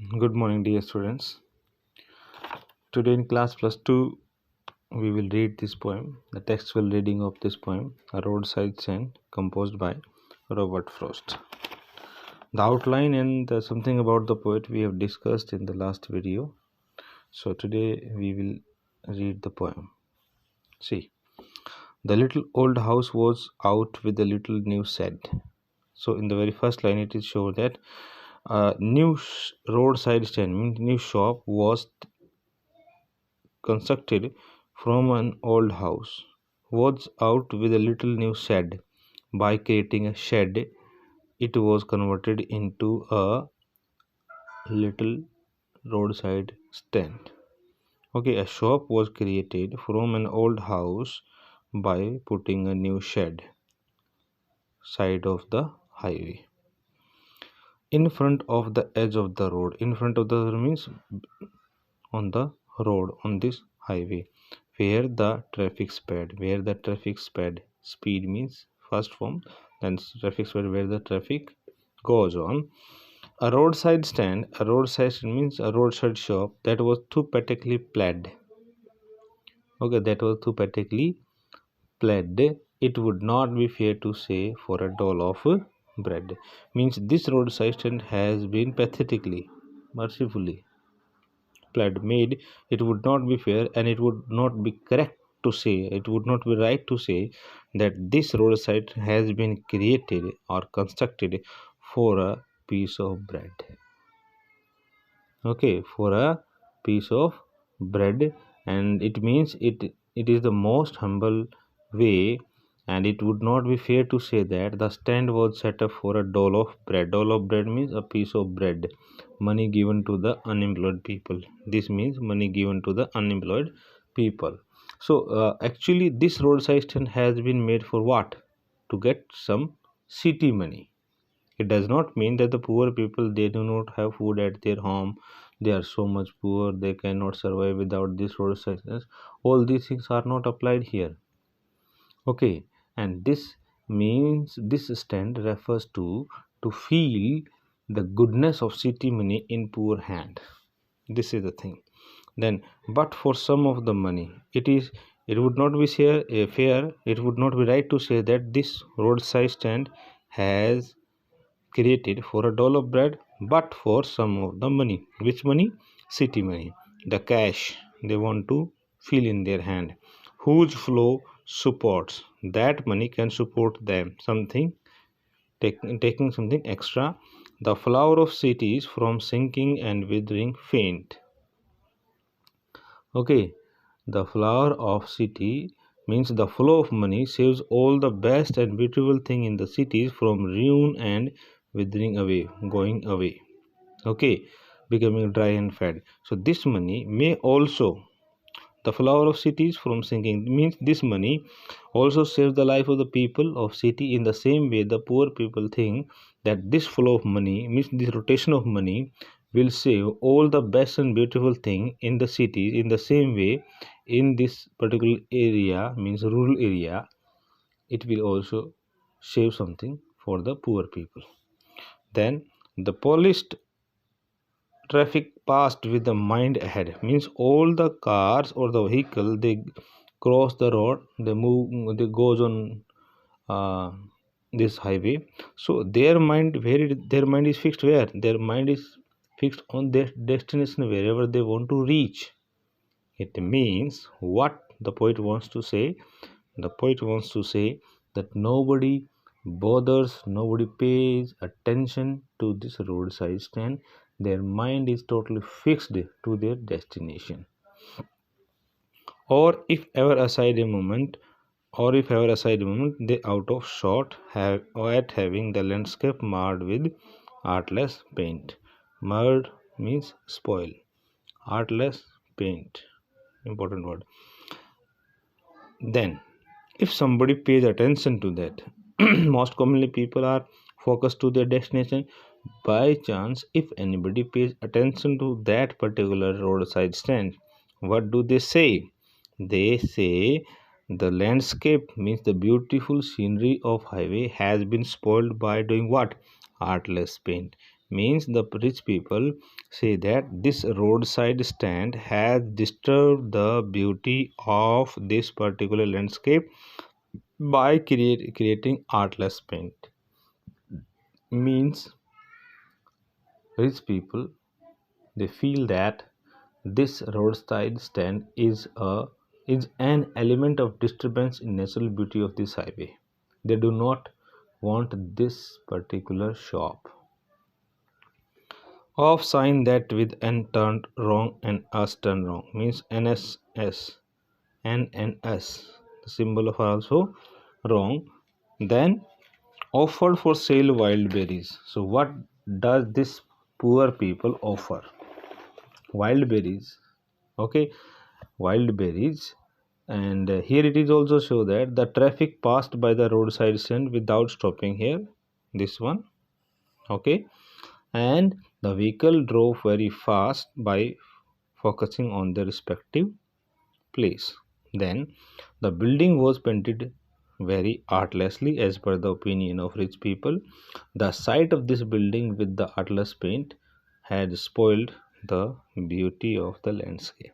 Good morning, dear students. Today in class plus 2, we will read this poem, the textual reading of this poem, A Roadside Scene, composed by Robert Frost. The outline and something about the poet we have discussed in the last video. So today we will read the poem. See, the little old house was out with a little new shed. So in the very first line it is shown that a new roadside stand, means new shop, was constructed from an old house, was out with a little new shed. By creating a shed, it was converted into a little roadside stand. Okay, a shop was created from an old house by putting a new shed side of the highway. In front of the edge of the road. In front of the road means on the road, on this highway, where the traffic speed means first form, then traffic speed, where the traffic goes on. A roadside stand means a roadside shop that was too pathetically plaid. Okay, that was too pathetically plaid. It would not be fair to say for a doll of bread. Means this roadside stand has been pathetically, mercifully made. It would not be fair, and it would not be correct to say, it would not be right to say that this roadside has been created or constructed for a piece of bread. Okay, for a piece of bread, and it means it is the most humble way, and it would not be fair to say that the stand was set up for a dole of bread. Dole of bread means a piece of bread, money given to the unemployed people. This means money given to the unemployed people. So actually this roadside stand has been made for what? To get some city money. It does not mean that the poor people, they do not have food at their home, they are so much poor they cannot survive without this roadside stand. All these things are not applied here. Okay, and this means this stand refers to feel the goodness of city money in poor hand. This is the thing. Then, but for some of the money, it would not be fair, it would not be right to say that this roadside stand has created for a doll of bread, but for some of the money. Which money? City money. The cash they want to feel in their hand. Whose flow supports. That money can support them. Something, taking something extra. The flower of cities from sinking and withering faint. Okay, the flower of city means the flow of money saves all the best and beautiful thing in the cities from ruin and withering away, going away. Okay, becoming dry and fat. So this money may also, the flower of cities from sinking means this money also saves the life of the people of city. In the same way, the poor people think that this flow of money means this rotation of money will save all the best and beautiful thing in the cities. In the same way, in this particular area, means rural area, it will also save something for the poor people. Then the polished traffic passed with the mind ahead means all the cars or the vehicle, they cross the road, they move, they goes on uh, this highway. So their mind is fixed, where their mind is fixed on their destination, wherever they want to reach. It means what the poet wants to say. The poet wants to say that nobody bothers, nobody pays attention to this roadside stand. Their mind is totally fixed to their destination. Or if ever aside a moment, they out of shot have at having the landscape marred with artless paint. Marred means spoil. Artless paint. Important word. Then if somebody pays attention to that, most commonly people are focused to their destination. By chance, if anybody pays attention to that particular roadside stand, what do they say? They say the landscape means the beautiful scenery of highway has been spoiled by doing what? Artless paint. Means the rich people say that this roadside stand has disturbed the beauty of this particular landscape by creating artless paint. Means rich people, they feel that this roadside stand is an element of disturbance in natural beauty of this highway. They do not want this particular shop of sign that with n turned wrong and us turned wrong, means NSS, N and S, the symbol of are also wrong. Then offered for sale wild berries. So what does this poor people offer? Wild berries. Okay, wild berries. And here it is also show that the traffic passed by the roadside stand without stopping here. This one. Okay, and the vehicle drove very fast by focusing on their respective place. Then the building was painted very artlessly as per the opinion of rich people. The sight of this building with the artless paint had spoiled the beauty of the landscape,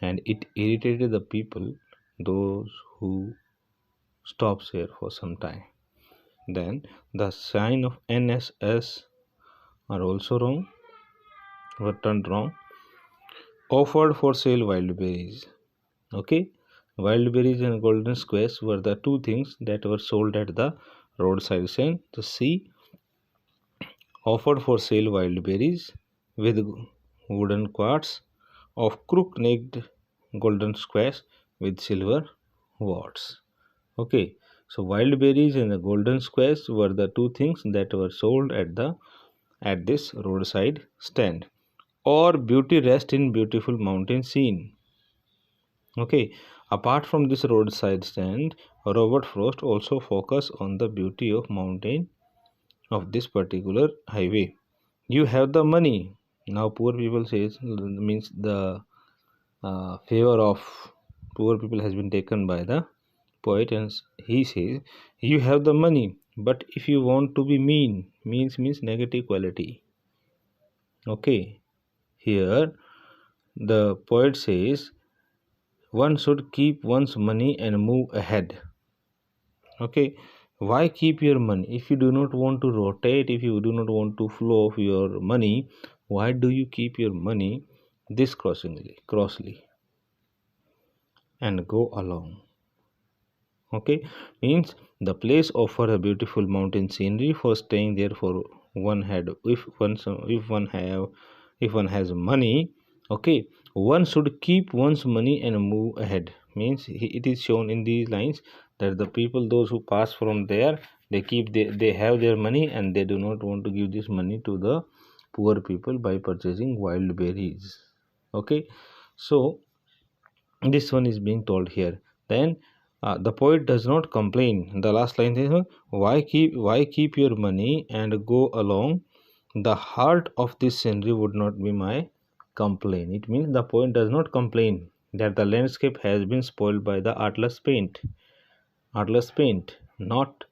and it irritated the people, those who stops here for some time. Then the sign of NSS are also wrong, were turned wrong. Offered for sale wild berries. Okay, wild berries and golden squares were the two things that were sold at the roadside stand. The sea offered for sale wild berries with wooden quarts of crook-necked golden squares with silver warts. Okay, so wild berries and the golden squares were the two things that were sold at this roadside stand. Or beauty rest in beautiful mountain scene. Okay, apart from this roadside stand, Robert Frost also focused on the beauty of mountain of this particular highway. You have the money. Now poor people says, means the favor of poor people has been taken by the poet, and he says you have the money, but if you want to be mean, means negative quality. Okay, here the poet says one should keep one's money and move ahead. Okay, why keep your money if you do not want to rotate, if you do not want to flow of your money? Why do you keep your money this crossly and go along? Okay, means the place offer a beautiful mountain scenery for staying there for one had if one has money. Okay, one should keep one's money and move ahead, means it is shown in these lines that the people those who pass from there, they have their money and they do not want to give this money to the poor people by purchasing wild berries. Okay, so this one is being told here. Then the poet does not complain. The last line is why keep your money and go along. The heart of this scenery would not be my complaint. It means the poet does not complain that the landscape has been spoiled by the artless paint, not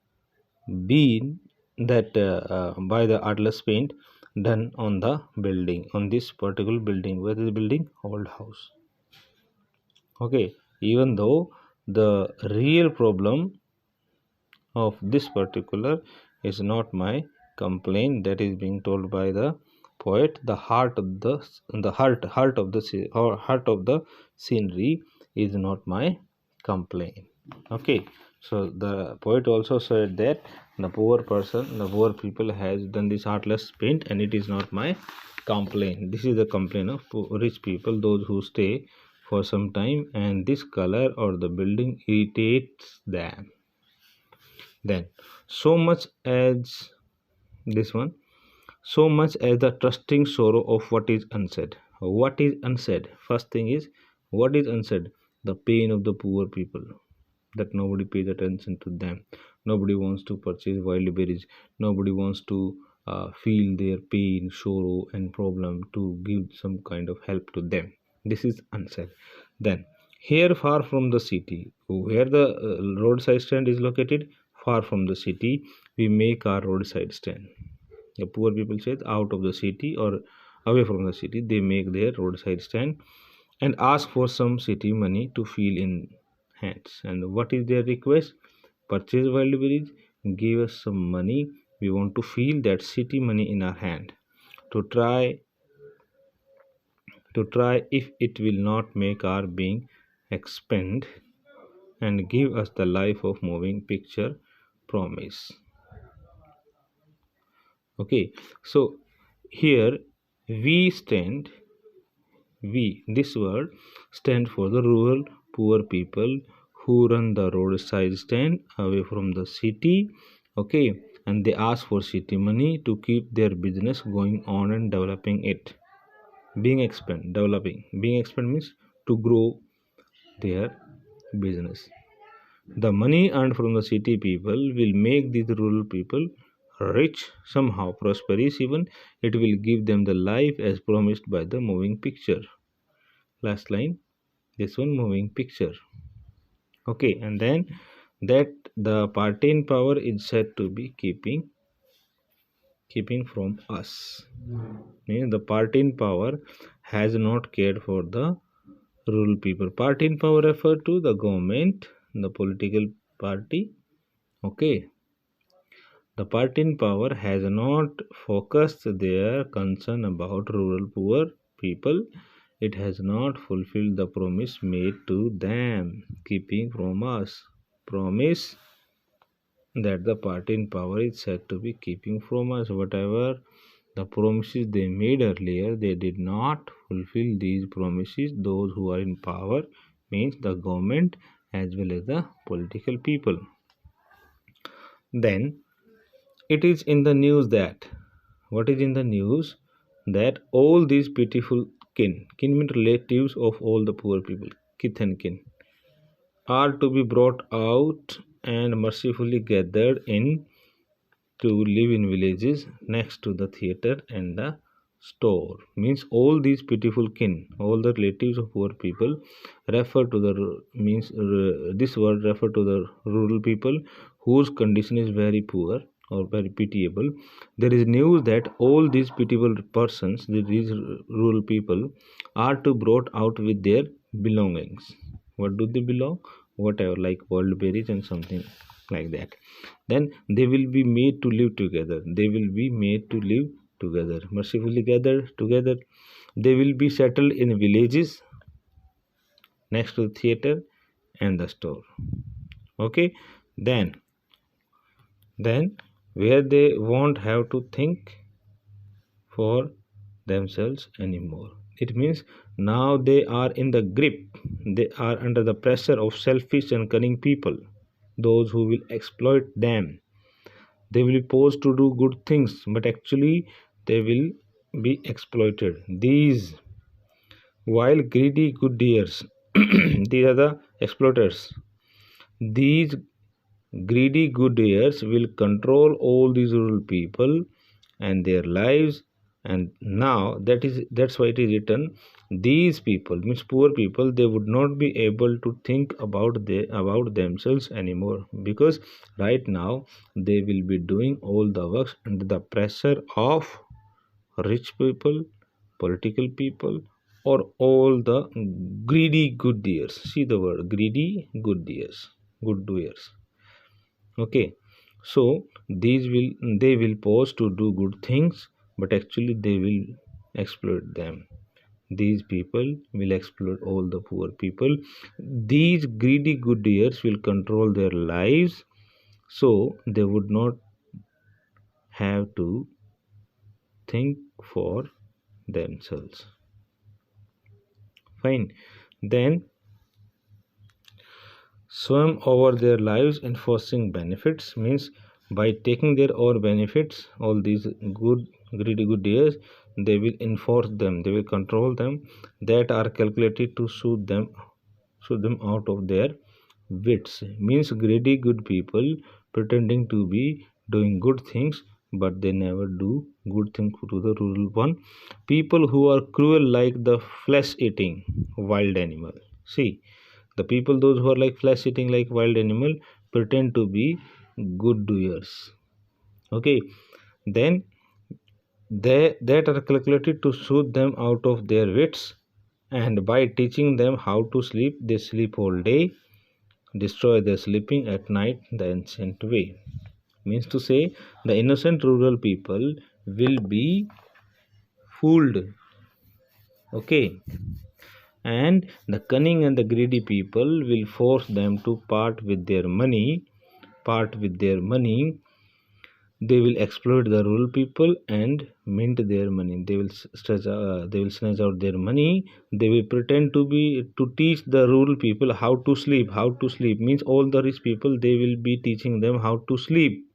been that by the artless paint done on the building, on this particular building. Where is the building? Old house. Okay, even though the real problem of this particular is not my complaint, that is being told by the poet, the heart of the scenery is not my complaint. Okay, so the poet also said that the poor people has done this heartless paint and it is not my complaint. This is the complaint of rich people, those who stay for some time and this color or the building irritates them. Then so much as this one, so much as the trusting sorrow of what is unsaid. What is unsaid? First thing is what is unsaid? The pain of the poor people, that nobody pays attention to them. Nobody wants to purchase wild berries. Nobody wants to feel their pain, sorrow, and problem to give some kind of help to them. This is unsaid. Then, here far from the city, where the roadside stand is located, far from the city, we make our roadside stand. The poor people says out of the city or away from the city, they make their roadside stand and ask for some city money to fill in hands. And what is their request? Purchase wild berries, give us some money. We want to feel that city money in our hand to try if it will not make our being expend and give us the life of moving picture promise. Okay, so here we stand, we, this word stand for the rural poor people who run the roadside stand away from the city. Okay, and they ask for city money to keep their business going on and developing it. Being expand means to grow their business. The money earned from the city people will make these rural people rich, somehow prosperous even. It will give them the life as promised by the moving picture. Last line, this one moving picture. Okay, and then that the party in power is said to be keeping from us. Means the party in power has not cared for the rural people. Party in power refer to the government, the political party. Okay, the party in power has not focused their concern about rural poor people. It has not fulfilled the promise made to them, keeping from us. Promise that the party in power is said to be keeping from us. Whatever the promises they made earlier, they did not fulfill these promises. Those who are in power means the government as well as the political people. Then it is in the news that what is in the news that all these pitiful kin mean relatives of all the poor people, kith and kin, are to be brought out and mercifully gathered in to live in villages next to the theater and the store. Means all these pitiful kin, all the relatives of poor people refer to the means this word refer to the rural people whose condition is very poor or very pitiable. There is news that all these pitiable persons, these rural people, are to brought out with their belongings. What do they belong? Whatever, like world berries and something like that. Then they will be made to live together. They will be made to live together, mercifully gathered together. They will be settled in villages next to the theater and the store. Okay, then then where they won't have to think for themselves anymore. It means now they are in the grip, they are under the pressure of selfish and cunning people, those who will exploit them. They will be posed to do good things, but actually they will be exploited. These while greedy good dears, these are the exploiters. These greedy good dears will control all these rural people and their lives. And now that's why it is written, these people means poor people, they would not be able to think about themselves anymore, because right now they will be doing all the works under the pressure of rich people, political people, or all the greedy good dears. See the word greedy good dears, good doers. Okay, so they will pause to do good things, but actually they will exploit them. These people will exploit all the poor people. These greedy good dears will control their lives, so they would not have to think for themselves. Fine. Then swim over their lives enforcing benefits means by taking their own benefits, all these good greedy good deeds, they will enforce them, they will control them, that are calculated to suit them out of their wits. Means greedy good people pretending to be doing good things, but they never do good things to the rural one. People who are cruel like the flesh eating wild animal. See, the people those who are like flesh eating like wild animal pretend to be good doers. Okay, then that are calculated to soothe them out of their wits, and by teaching them how to sleep, they sleep all day, destroy their sleeping at night the ancient way. Means to say, the innocent rural people will be fooled, okay, and the cunning and the greedy people will force them to part with their money. They will exploit the rural people and mint their money. They will snatch out their money. They will pretend to teach the rural people how to sleep. How to sleep means all the rich people, they will be teaching them how to sleep,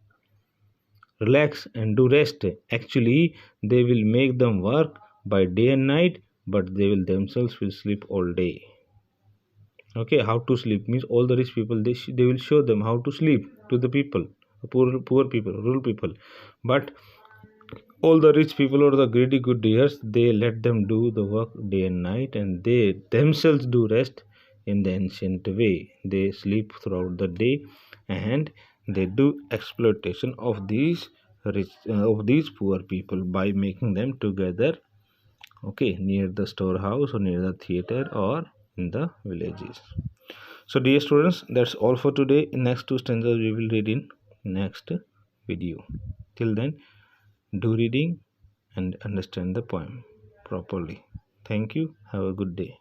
relax and do rest. Actually, they will make them work by day and night, but they will themselves will sleep all day. Okay, how to sleep means all the rich people, they will show them how to sleep to the people, poor people, rural people. But all the rich people or the greedy good ears, they let them do the work day and night, and they themselves do rest in the ancient way. They sleep throughout the day, and they do exploitation of these of these poor people by making them together, okay, near the storehouse or near the theater or in the villages. So dear students, that's all for today. In next two stanzas we will read in next video. Till then, do reading and understand the poem properly. Thank you. Have a good day.